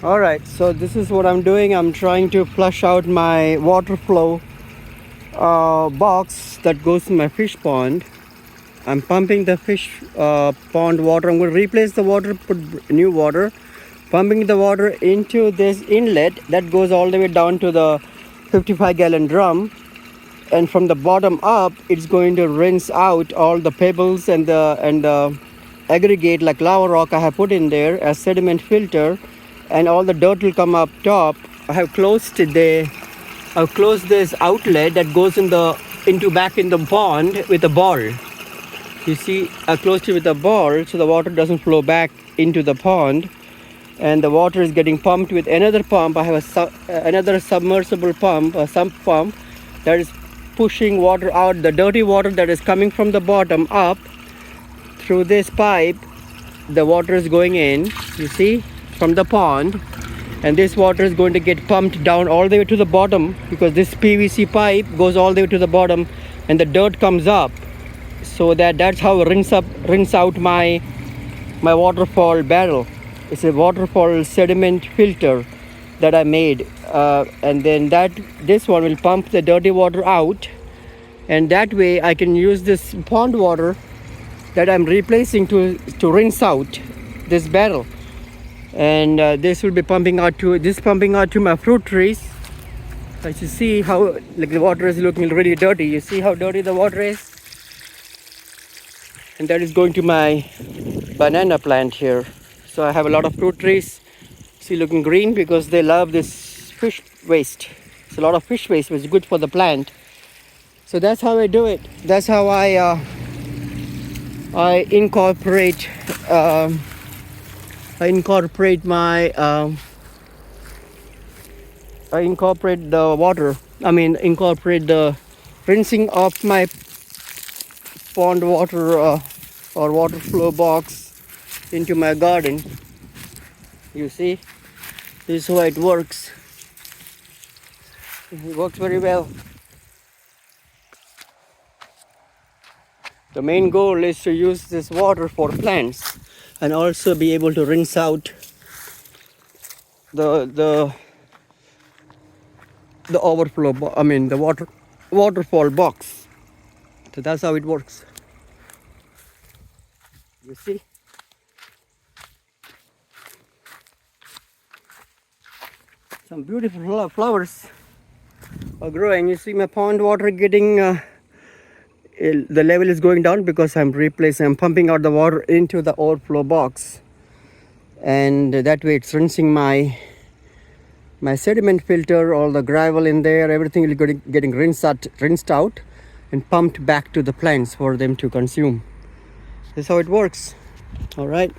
All right, so this is what I'm doing. I'm trying to flush out my water flow box that goes to my fish pond. I'm pumping the fish pond water. I'm going to replace the water, put new water, pumping the water into this inlet that goes all the way down to the 55-gallon drum. And from the bottom up, it's going to rinse out all the pebbles and the aggregate like lava rock I have put in there as sediment filter, and all the dirt will come up top. I've closed this outlet that goes into back in the pond with a ball. You see, I closed it with a ball so the water doesn't flow back into the pond, and the water is getting pumped with another pump. I have another submersible pump, a sump pump that is pushing water out, the dirty water that is coming from the bottom up through this pipe. The water is going in, you see, from the pond, and this water is going to get pumped down all the way to the bottom because this PVC pipe goes all the way to the bottom and the dirt comes up. So that's how I rinse out my waterfall barrel. It's a waterfall sediment filter that I made, and then this one will pump the dirty water out, and that way I can use this pond water that I'm replacing to rinse out this barrel. And this will be pumping out to my fruit trees. As you see how the water is looking really dirty. You see how dirty the water is? And that is going to my banana plant here. So I have a lot of fruit trees, see, looking green because they love this fish waste. It's a lot of fish waste, which is good for the plant. So that's how I do it. That's how I incorporate the water. Incorporate the rinsing of my pond water or water flow box into my garden. You see, this is how it works. It works very well. The main goal is to use this water for plants and also be able to rinse out the overflow, the waterfall box. So that's how it works. You see? Some beautiful flowers are growing. You see my pond water getting, the level is going down because I'm pumping out the water into the overflow box. And that way it's rinsing my sediment filter, all the gravel in there, everything is getting rinsed out and pumped back to the plants for them to consume. That's how it works. All right.